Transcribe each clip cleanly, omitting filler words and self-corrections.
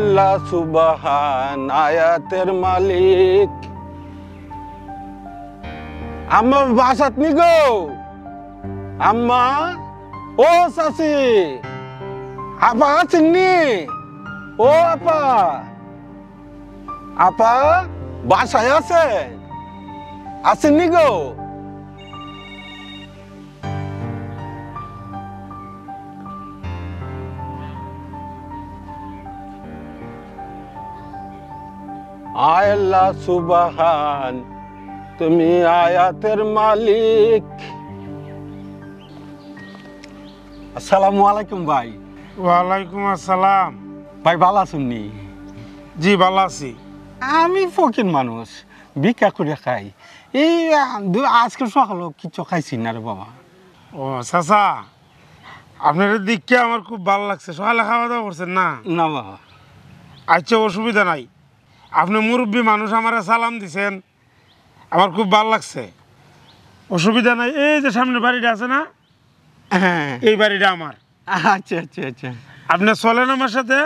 আল্লাহ সুবহান আয়াতের মালিক। আম্মা বাসাত নি গো? আম্মা, ও চাচি, আপা আছেননি? ও আপা, আপা বাসায় আছে? আছেননি গো? আল্লাহ সুবহান, তুমি আয়াতের মালিক। আসসালামু আলাইকুম ভাই। ওয়ালাইকুম আসসালাম। ভাই ভালো আছেননি? জি ভালো আছি। আমি ফকির মানুষ, ভিক্ষা করে খাই। এই আজকে সকালে কিছু খাইছি না রে বাবা। ও চাচা, আপনার দিককে আমার খুব ভালো লাগছে। সকালে খাওয়া দাওয়া করছেন না? না বাবা। আচ্ছা, অসুবিধা নাই। আপনি মুরব্বী মানুষ, আমার সালাম দিছেন, আমার খুব ভালো লাগছে। অসুবিধা নাই। এই যে সামনে বাড়িটা আছে না, হ্যাঁ এই বাড়িটা আমার। আচ্ছা আচ্ছা আচ্ছা। আপনি চলেন আমার সাথে,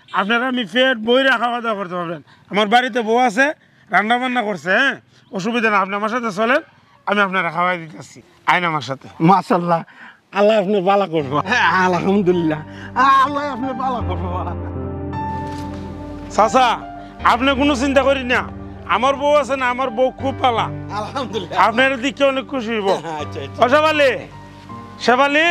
আপনারা আমি পেট বইরা খাওয়া দাওয়া করতে পারবেন। আমার বাড়িতে বউ আছে, রান্না বান্না করছে। হ্যাঁ, অসুবিধা না, আপনি আমার সাথে চলেন, আমি আপনারা খাওয়াই দিতেছি। আইন আমার সাথে। মাশাআল্লাহ, আল্লাহ আপনি ভালো করবো। হ্যাঁ আলহামদুলিল্লাহ, আল্লাহ আপনি ভালো করবো। চাচা, আপনি কোনো চিন্তা করি না, আমার বউ আছে না, আমার বউ খুব পালা। আলহামদুলিল্লাহ, আপনার দিকে অনেক খুশি হইব। আচ্ছা আচ্ছা। ও শেফালি, শেফালি,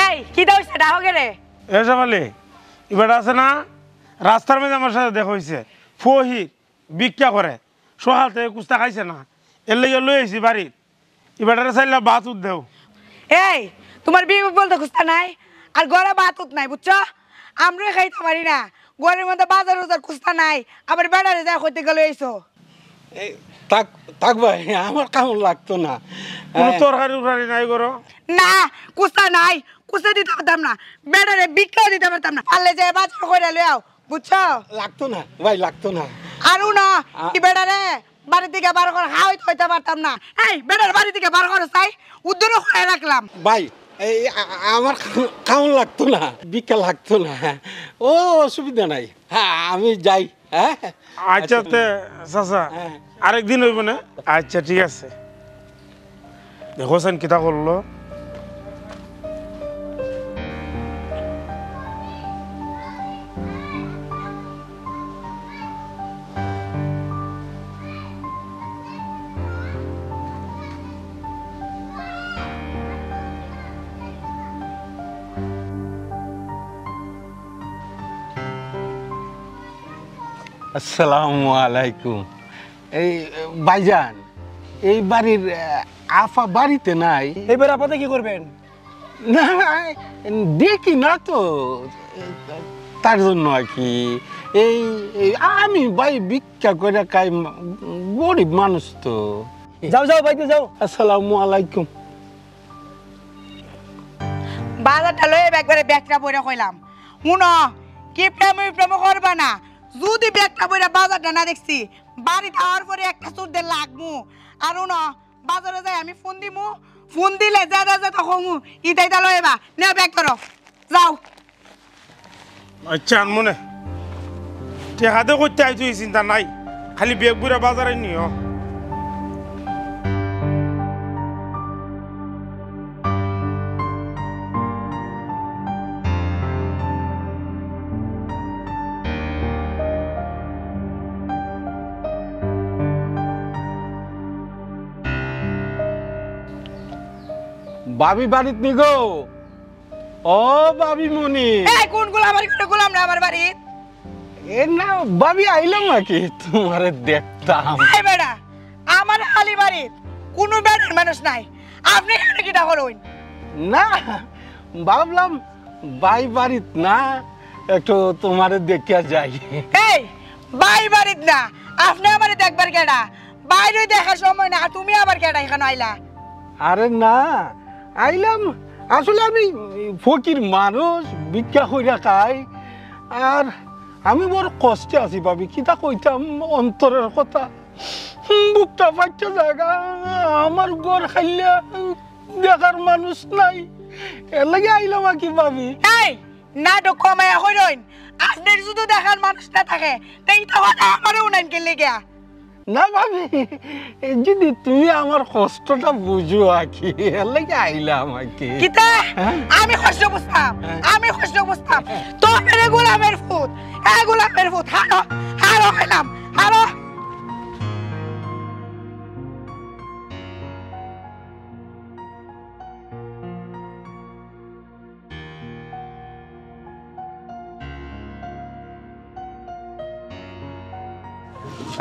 এই কি দাও সেটা হোক রে? এ শেফালি, এবার আছে না, রাস্তার মধ্যে আমার সাথে দেখা হয়েছে। ফহির ভিক্ষা করে, সকাল থেকে কুস্তা খাইছে না, এর লেগে লই আইছি বাড়ির। এবারে চাইলে ভাত উঠ দেও। এই তোমার বিয়ে বলতে খুঁজতা নাই, আর ঘরে ভাত উত নাই, বুঝছো? আমরাই খাইতে পারি না, ঘরের মধ্যে বাজার উজার খুঁজতা নাই, আবার বেড়ারে যা করতে গেলে এইসো। থাক থাক ভাই, আমার কেমন লাগতো না। কোনো তরকারি উরকারি নাই করো না, কুস্তা নাই, কুস্তা দিতে পারতাম না, বেড়ারে ভিক্ষা দিতে পারতাম না, পারলে যে বাজার করে লইয়াও, বুঝছো? লাগতো না ভাই, লাগতো না। আরু না কি বেড়ারে বাড়ি থেকে বার করে খাওয়াইতে হইতে পারতাম না। এই বেড়ার বাড়ি থেকে বার করে চাই উদ্ধারও করে রাখলাম। ভাই এই আমার কেমন লাগতো না, ভিক্ষা লাগতো না। ও অসুবিধা নাই, হ্যাঁ আমি যাই। হ্যাঁ আচ্ছা চাচা, আরেকদিন হইব না? আচ্ছা ঠিক আছে। দেখোছেন কিতা করলো। আসসালামু আলাইকুম। এই ভাইজান, এই বাড়ির আফা বাড়িতে নাই? এইবার আপাতত কি করবেন? না দেখি না তো, তার জন্য আর কি। এই আমি ভাই ভিক্ষা করে খাই, গরিব মানুষ তো। যাও যাও বাইতে যাও। আসসালামু আলাইকুম। বাজারটা লয়ে একবারে ব্যাগটা বইরা কইলাম, শুনো কি প্রেম করবা না। যদি ব্যাগটা বইরা বাজারটা না দেখছি, বাড়ি যাওয়ার পরে একটা চোরদে লাগমু। আর শুনো, বাজারে যাই আমি ফোন দিমু, ফোন দিলে যা যা যা কমু ইটাইটা লইবা নে, ব্যাগ করো যাও। আচ্ছা মনে টেকাতে করতে আইতো, এই চিন্তা নাই, খালি বেগ বুড়া বাজারে নিও। ভাবি বাড়িত নি গো? ও ভাবি মনি এই কোন গোলাম আর কোন গোলাম না আমার বাড়ি এ না ভাবি আইলাম নাকি তোমারে দেখতাম এই বেড়া আমার খালি বাড়ি কোনো বেড়ার মানুষ নাই আপনি এখানে কি টা করুন না ভাবলাম ভাই বাড়িত না একটু তোমারে দেখিয়া যাই এই বাই বাড়িত না আপনি আমারে দেখবার কেডা বাইরে দেখার সময় না তুমি আবার কেডা এখানে আইলা আরে না আইলাম আসলে আমি ফকির মানুষ ভিক্ষা কইরা খাই আর আমি বড় কষ্টে আছি ভাবি কিতা কইতাম অন্তরের কথা বুকটা ফাইটা জায়গা আমার ঘর খাইলে দেখার মানুষ নাই এর লাগে আইলাম আর কি ভাবি এই নাটক কমায়া হইরইন আপনার যদি দেখার মানুষ না থাকে তাই তো আমারও উনান কে লেগা না ভাবি যদি তুমি আমার কষ্টটা বুঝো আর কি এর লাগে আইলাম আর কি কিতা আমি কষ্ট বুঝতাম তো মেরে গোলামের ফুট গোলামের ফুট হারো হারো হইলাম হারো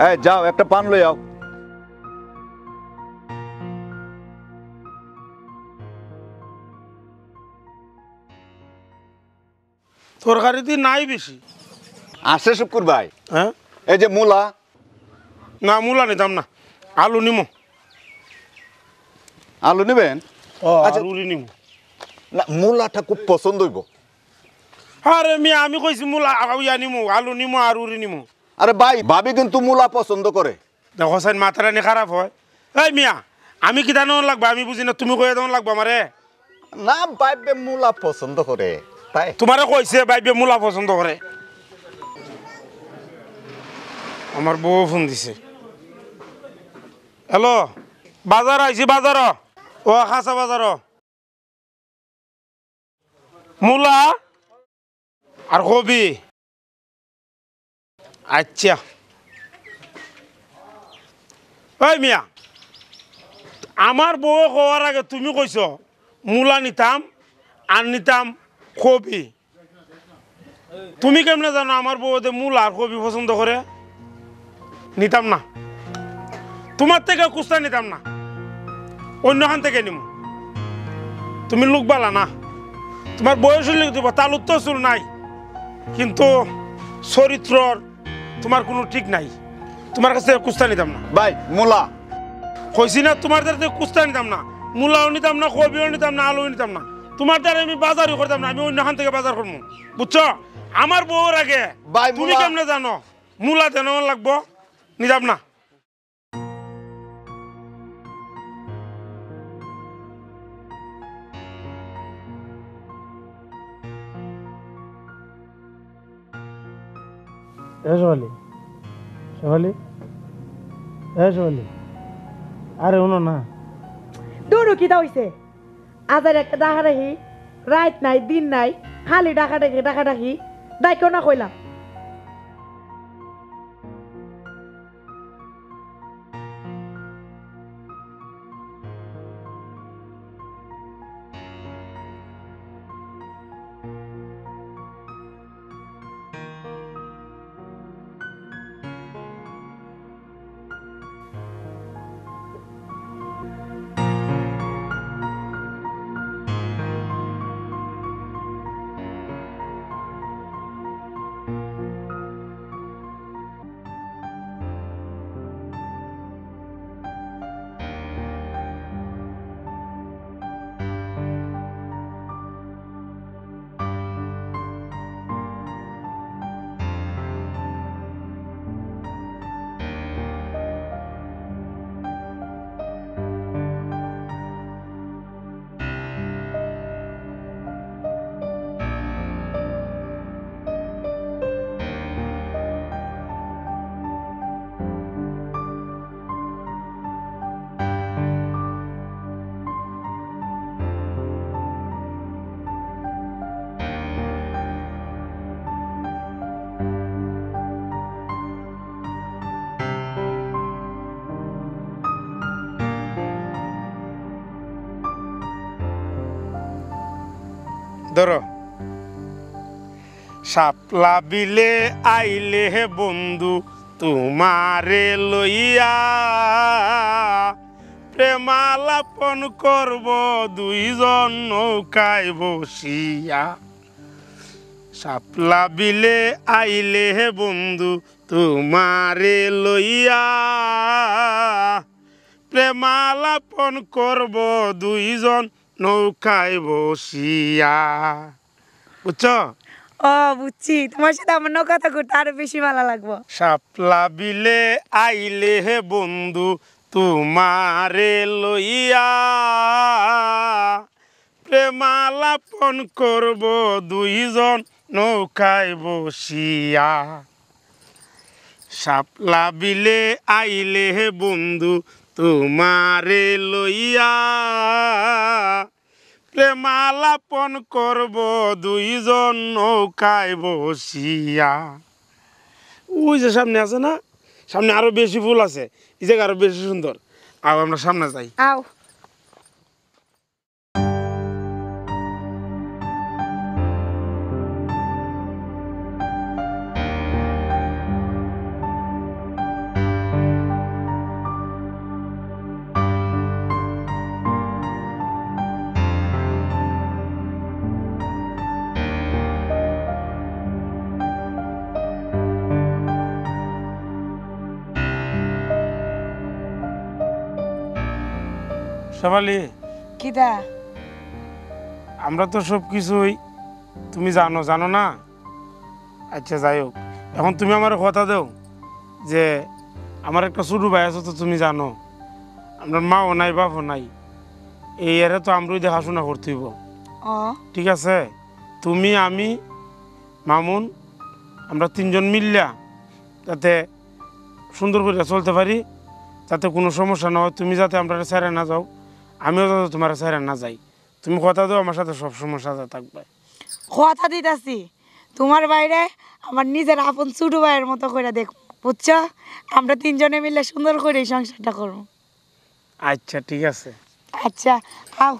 এই যাও একটা পান লই আও তরকারিতে নাই বেশি আসে শুকুর ভাই হ্যাঁ এই যে মূলা না মূলা নিতাম না আলু নিমো আলু নেবেন আচ্ছা উড়ি নিমো না মূলাটা খুব পছন্দ হইব আরে মিয়া আমি কইছি মূলা ইয়া নিমো আলু নিমো আর উড়ি নিমো আরে ভাই ভাবি কিন্তু মূলা পছন্দ করে দেখো সাইন মাথাটা নি খারাপ হয় এই মিয়া আমি কি দানো লাগবে আমি বুঝি না তুমি কয়ে দেওয়া লাগবে আমারে না ভাইবে মূলা পছন্দ করে তাই তোমারে কইছে বাইবে মূলা পছন্দ করে আমার বউ ফোন দিছে হ্যালো বাজার আইছি বাজার ও খাসা বাজার মূলা আর কবি আচ্ছা ওই মিয়া আমার বউ হওয়ার আগে তুমি কইছ মূলা নিতাম আর নিতাম কবি তুমি কেমনে জানো আমার বউ মূলা আর কবি পছন্দ করে নিতাম না তোমার থেকে কুস্তা নিতাম না অন্যখান থেকে নিম তুমি লোক বালা না তোমার বয়স হলে দিব তালুর তো চুল নাই কিন্তু চরিত্রর তোমার কোনো ঠিক নাই তোমার কাছে কুস্তা নিতাম না ভাই মূলা কইছি না তোমার দ্বারা কুস্তা নিতাম না মূলাও নিতাম না কবিও নিতাম না আলুও নিতাম না তোমার দ্বারা আমি বাজারও করতাম না আমি অন্যখান থেকে বাজার করবো বুঝছো আমার বউর আগে ভাই, তুমি মূলা- কেমনে জানো মূলা দেন লাগবো নিতাম না শেফালি শেফালি শেফালি আরে শুনো না দৌড়ো কিতা হইছে আজার একটা ডাকা রাখি রাত নাই দিন নাই খালি ডাকা ডাকি ডাইকো না কইলাম ধরো শাপলা বিলে আইলে হে বন্ধু তোমারে লইয়া প্রেমালাপন করব দুইজন নৌকায় বসিয়া শাপলা বিলে আইলে হে বন্ধু তোমারে লইয়া প্রেমালাপন করব দুইজন নৌকায় বসিয়া বুঝছ ও বুঝছি, তোমার সাথে আমার কথা করতে আরো বেশি ভালো লাগবো। শাপলা বিলে আইলে হে বন্ধু তোমারে লইয়া প্রেমালাপন করব দুইজন নৌকায় বসিয়া শাপলা বিলে আইলে হে বন্ধু তোমারে লইয়া প্রেমালাপন করব দুইজন নৌকায় বসিয়া। ওই যে সামনে আছে না, সামনে আরো বেশি ফুল আছে, এই জায়গা আরো বেশি সুন্দর। আর আমরা সামনে যাই। আও শেফালি, কিটা আমরা তো সব কিছুই তুমি জানো না? আচ্ছা যাই হোক, এখন তুমি আমার কথা দাও যে আমার একটা ছোট ভাই আছে, তো তুমি জানো আপনার মাও নাই বাপও নাই, এই এরে তো আমরাই দেখাশোনা করতে হইব, ঠিক আছে? তুমি আমি মামুন আমরা তিনজন মিললা যাতে সুন্দর করে চলতে পারি, যাতে কোনো সমস্যা না হয়, তুমি যাতে আমরা ছেড়ে না যাও, আমিও যাতে তোমার ছেড়ে না যাই। তুমি কথা দাও আমার সাথে সব সমস্যা থাকবে। কথা দিতেছি, তোমার বাইরে আমার নিজের আপন ছোট ভাইয়ের মতো করে দেখ, বুঝছো? আমরা তিনজনে মিলে সুন্দর করে এই সংসারটা করবো। আচ্ছা ঠিক আছে। আচ্ছা আও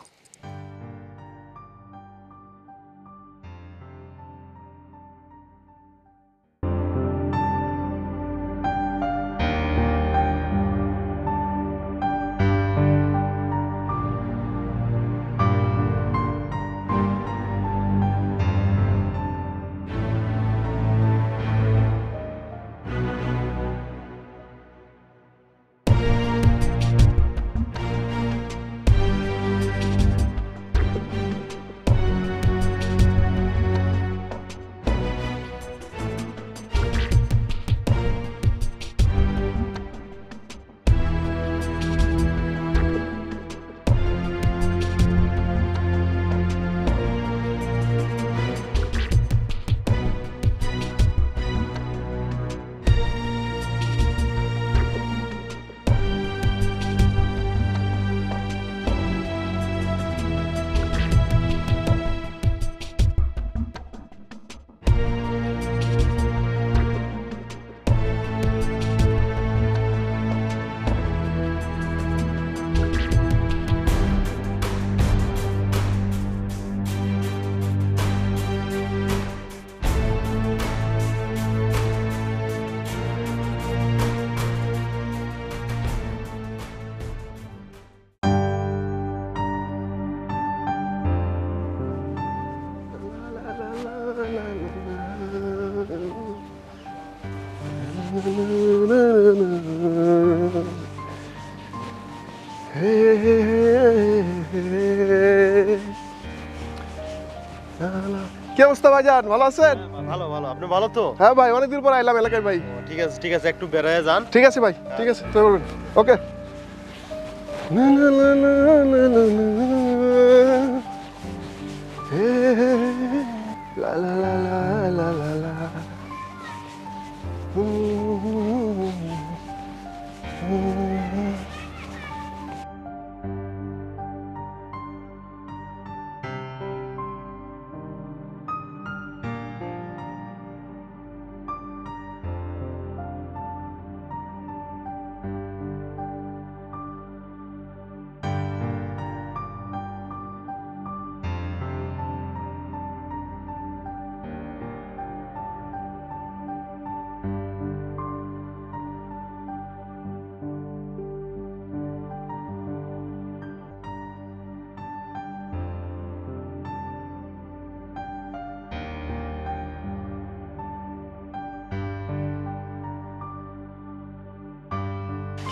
কি অবস্থা ভাইজান, ভালো আছেন? ভালো ভালো, আপনি ভালো তো? হ্যাঁ ভাই, অনেকদিন পর আইলাম এলাকায় ভাই। ঠিক আছে একটু বেড়ায় যান। ঠিক আছে ভাই, ঠিক আছে, তুই বলবেন। ওকে। লা লা লা লা লা লা লা।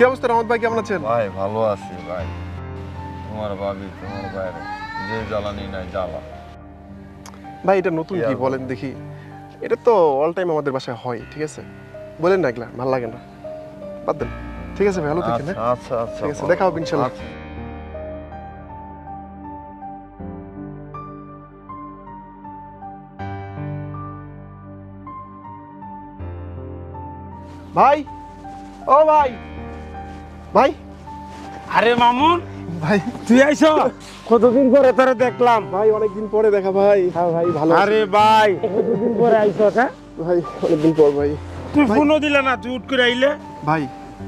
কি অবস্থা রহমত ভাই, কেমন আছেন? ভাই ভালো আছি ভাই। তোমার ভাবি তোমার বাইরে যে জ্বালানি নাই জ্বালা। ভাই এটা নতুন কি বলেন দেখি? এটা তো অল টাইম আমাদের বাসায় হয়, ঠিক আছে? বলেন না, এগুলা ভালো লাগে না, বাদ দেন। ঠিক আছে ভালো থাকেন। আচ্ছা আচ্ছা ঠিক আছে, দেখা হবে ইনশাআল্লাহ। ভাই, ও ভাই, ভাই, আরে মামুন ভাই, তুই আইছ? কতদিন পরে তোরে দেখলাম ভাই অনেকদিন পরে দেখা ভাই। হ্যাঁ ভাই ভালো আছি। আরে ভাই কতদিন পরে আইছ? ভাই অনেকদিন পর ভাই। তুই ফোনও দিলে না, তুই উঠ করে আইলে। ভাই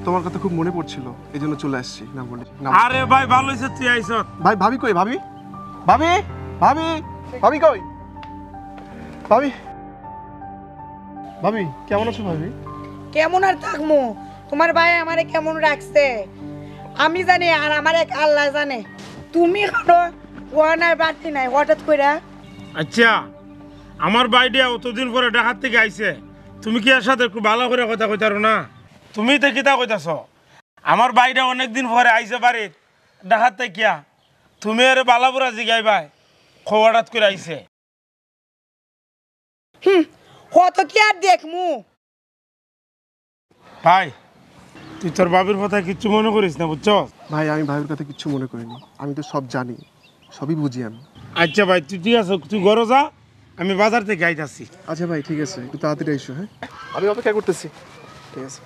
তোমার কথা খুব মনে পড়ছিল, এই জন্য চলে আসছি। না বলি না। আরে ভাই ভালো হয়েছে তুই আইছ। ভাই ভাবি কই? ভাবি, ভাবি, ভাবি, ভাবি কই? ভাবি, ভাবি কেমন আছো ভাবি? কেমন আর থাকমু, তোমার ভাই আমারে কেমন রাখছে আমি জানি, আর আমার এক আল্লাহ জানে। তুমি কোনো ওয়ানার বাড়তি নাই হঠাৎ কইরা। আচ্ছা আমার বাইডিয়া অতদিন পরে ঢাকার থেকে আইছে, তুমি কি এর সাথে একটু ভালো করে কথা কইতারো না? তুমি তো কিতা কইতাছ? আমার বাইডা অনেকদিন পরে আইছে বাড়ির ঢাকার থেকে, তুমি আরে বালাপুরা জিগাইবাই খবরাত করে আইছে। কত কি আর দেখমু। ভাই তুই তোর বাবির কথা কিচ্ছু মনে করিস না, বুঝছ? ভাই আমি ভাবির কথা কিচ্ছু মনে করিনি, আমি তো সব জানি, সবই বুঝি আমি। আচ্ছা ভাই তুই ঠিক আছে, তুই ঘরে যা, আমি বাজার থেকে আইতাছি। আচ্ছা ভাই ঠিক আছে, একটু তাড়াতাড়ি এসো। হ্যাঁ আমি অপেক্ষা করতেছি। ঠিক আছে।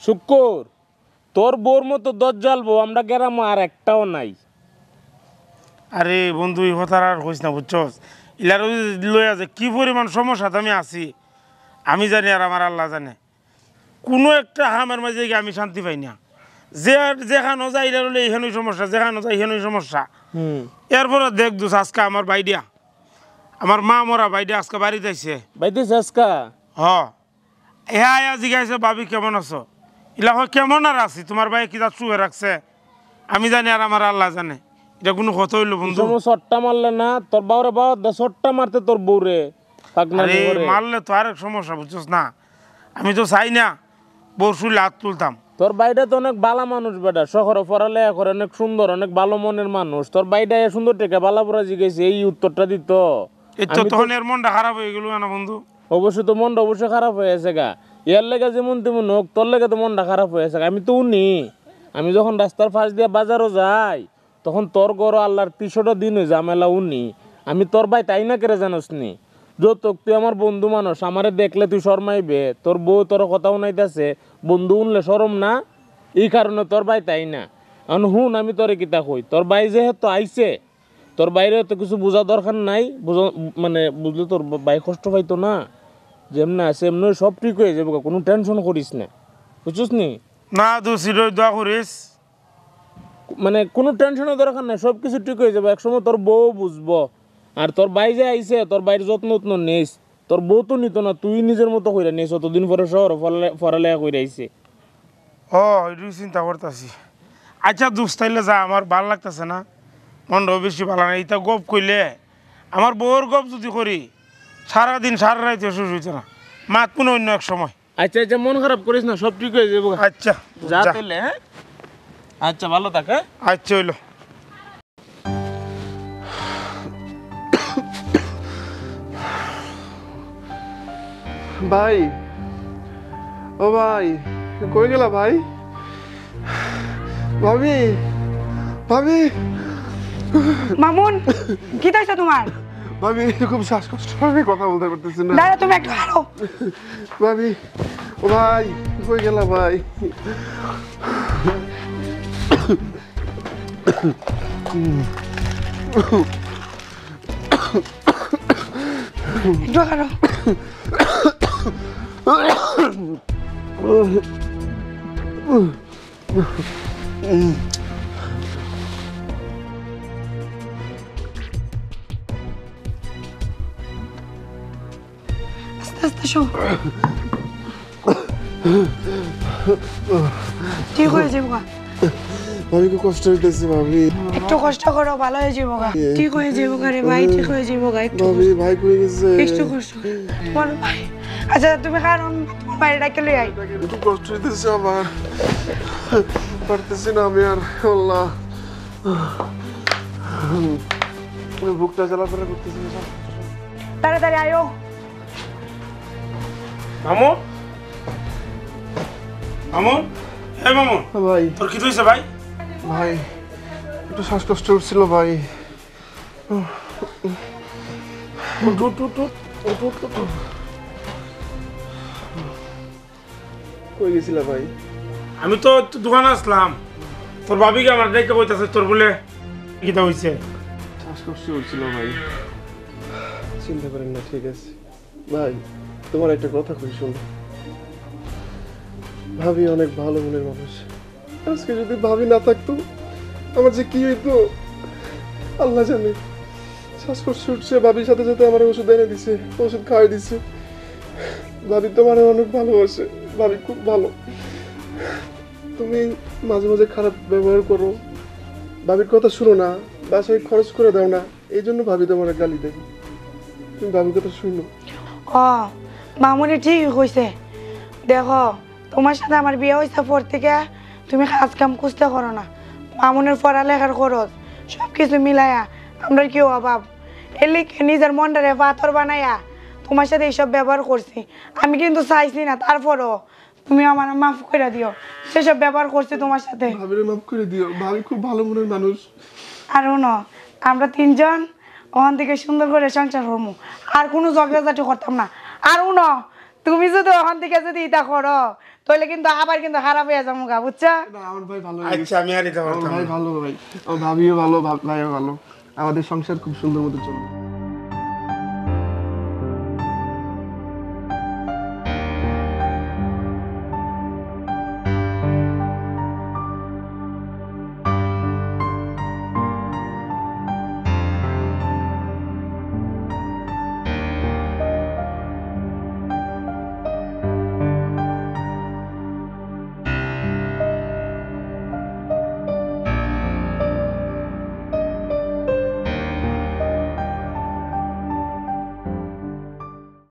শুক্কর তোর বোর মতো দজ্জাল বউ আমরা গ্রামে আর একটাও নাই। আরে বন্ধু এই কথা আর কইস না, বুঝছস? ইলার লই আছে কি পরিমাণ সমস্যাতে আমি আছি আমি জানি, আর আমার আল্লাহ জানে। কোনো একটা হামের মাঝে গিয়ে আমি শান্তি পাই না। যেখানে যাই ইলার হলে এখানেই সমস্যা, যেখানে যাই এখানেই সমস্যা। এরপরে দেখ দুস আজকে আমার বাইডিয়া, আমার মা মরা বাইডিয়া আজকে বাড়িতে আইছে। বাইতে আজকা? হ্যাঁ জিজ্ঞাসা ভাবি কেমন আছো? ইলা কেমন আর আছি, তোমার ভাই কিতা চুয়ে রাখছে আমি জানি, আর আমার আল্লাহ জানে। এটা কোনো কথা হইলো বন্ধু? সট্টা মারলে না তোর বাউরে বাবা সট্টা মারতে তোর বউরে মারলে তো আরেক সমস্যা, বুঝছস না? আমি তো চাই না বউর শুলে হাত তুলতাম। তোর বাইটা তো অনেক ভালো মানুষ বেটা, শহরে পড়ালেখা করে, অনেক সুন্দর, অনেক ভালো মনের মানুষ। তোর বাইটা সুন্দর টেকে বালাপুরা জিগেছে, এই উত্তরটা দিত। এই তো তখন এর মনটা খারাপ হয়ে গেল না বন্ধু? অবশ্যই তো মনটা অবশ্যই খারাপ হয়ে আছে গা। এর লেগে যেমন তেমন হোক, তোর লেগে তো মনটা খারাপ হয়ে আছে। আমি তো উনি, আমি যখন রাস্তার ফাঁস দিয়ে বাজারও যাই তখন তোর গড় আল্লাহর ৩০টা দিন হয়ে ঝামেলা উনি। আমি তোর ভাই তাই না কেড়ে জানোস নি? যৌতুক তুই আমার বন্ধু মানুষ, আমারে দেখলে তুই শরমাইবে, তোর বউ তোর কথাও নাইতেছে, বন্ধু উনলে শরম না? এই কারণে তোর ভাই তাই না। এখন হুন আমি তোরে কিতা কই, তোর ভাই যেহেতু আইছে, তোর বাইরে তো কিছু বোঝা দরকার নাই। মানে বুঝলে তোর ভাই কষ্ট পাইতো না, যেমন আছে এমনি সব ঠিক হয়ে যাবে, কোনো টেনশন করিস না, বুঝছিস নি? না দোষীর দোয়া করিস, মানে কোনো টেনশনের দরকার নাই, সব কিছু ঠিক হয়ে যাবে। একসময় তোর বউ বুঝবো। আর তোর ভাই যে আইছে, তোর ভাইয়ের যত্ন নিস। তোর বউ তো নিত না, তুই নিজের মতো করে নিস। অতদিন পরে শহর পড়ালেখা করে আইছে। এটু চিন্তা করতেছি। আচ্ছা দোস্ত তাইলে যা, আমার ভাল লাগতেছে না, মনটাও বেশি ভালো না। এটা গপ কইলে আমার বউর গপ যদি করি সারাদিন সারা রাইতে শেষ হইতে না, মাত কোনো অন্য এক সময়। আচ্ছা আচ্ছা মন খারাপ করিস না, সব ঠিক হয়ে যাবো। আচ্ছা যা তাইলে। হ্যাঁ আচ্ছা ভালো থাক। হ্যাঁ আচ্ছা হইলো। ভাই, ও ভাই কই গেলা ভাই? ভাবি, ভাবি, মামুন কি হইছে তোমার? ভাবি খুব শ্বাসকষ্ট, আমি কথা বলতে পারতেছি না। দাঁড়া তুমি একটু হারো। ভাবি, ও ভাই কই গেলা ভাই? একটু হারো। আস্তে আস্তে শো ঠিক হয়ে যাবো গা। ভাবি খুব কষ্ট হইতেছে ভাবি। একটু কষ্ট করো ভালো হয়ে যাবো গা। ঠিক হয়ে যাবো গা রে ভাই, ঠিক হয়ে যাবো গা। একটু ভাবি ভাই কই গেছে? একটু কষ্ট তোমার ভাই। আচ্ছা তুমি কারণ তোমার বাইরে ডাকে লই আই। খুব কষ্ট হইতেছে আমার, পারতেছি না আমি আর। আল্লাহ বুকটা জ্বালাপড়া করতেছি। তাড়াতাড়ি আয়ো। মামু মামু এই মামু ভাই তোর কি হয়েছে ভাই? ভাই একটু শ্বাসকষ্ট উঠছিল ভাই। কই গেছিলা ভাই? আমি তো দোকানে আসলাম, তোর ভাবিকে আমার দেখে কইতাছে তোর বলে কিটা হয়েছে। শ্বাসকষ্ট উঠছিল ভাই। চিন্তা করেন না, ঠিক আছে ভাই। তোমার একটা কথা কই শোনো, ভাবি অনেক ভালো মনের মানুষ। আজকে যদি ভাবি না থাকতো আমার যে কি হইতো আল্লাহ জানে। শ্বাসকষ্ট উঠছে, ভাবির সাথে সাথে আমার ওষুধ এনে দিছে, ওষুধ খাওয়াই দিছে। ভাবি তোমার অনেক ভালোবাসে, ভাবি খুব ভালো। তুমি মাঝে মাঝে খারাপ ব্যবহার করো, ভাবির কথা শুনো না, বাসায় খরচ করে দাও না, এই জন্য ভাবি তোমার গালি দেয়। তুমি ভাবির কথা শুনো। ও মামুনি ঠিক কইছে। দেখো তোমার সাথে আমার বিয়ে হয়েছে পর থেকে তুমি কাজ কাম খুঁজতে করো না। মামুনের পড়ালেখার খরচ সব কিছু মিলাইয়া আমরা কি অভাব, এর লিখে নিজের মনটারে পাথর বানাইয়া তোমার সাথে এইসব ব্যবহার করছি। আমি কিন্তু চাইছি না, তারপরও তুমি আমার মাফ করে দিও। সেসব ব্যবহার করছি তোমার সাথে। ভাবিরে মাফ করে দিও, ভাবি খুব ভালো মনের মানুষ। আর শোনো, আমরা তিনজন ওখান থেকে সুন্দর করে সংসার করবো, আর কোনো ঝগড়াঝাটি করতাম না। আর শোনো, তুমি যদি ওখান থেকে যদি এটা করো তাহলে কিন্তু আবার কিন্তু খারাপ হয়ে যাবো গা, বুঝছো? না আমার ভাই ভালো, আচ্ছা আমি আর এটা আমার ভাই ভালো, ভাই আমার ভাবিও ভালো, ভাইও ভালো। আমাদের সংসার খুব সুন্দর মতো চলবে।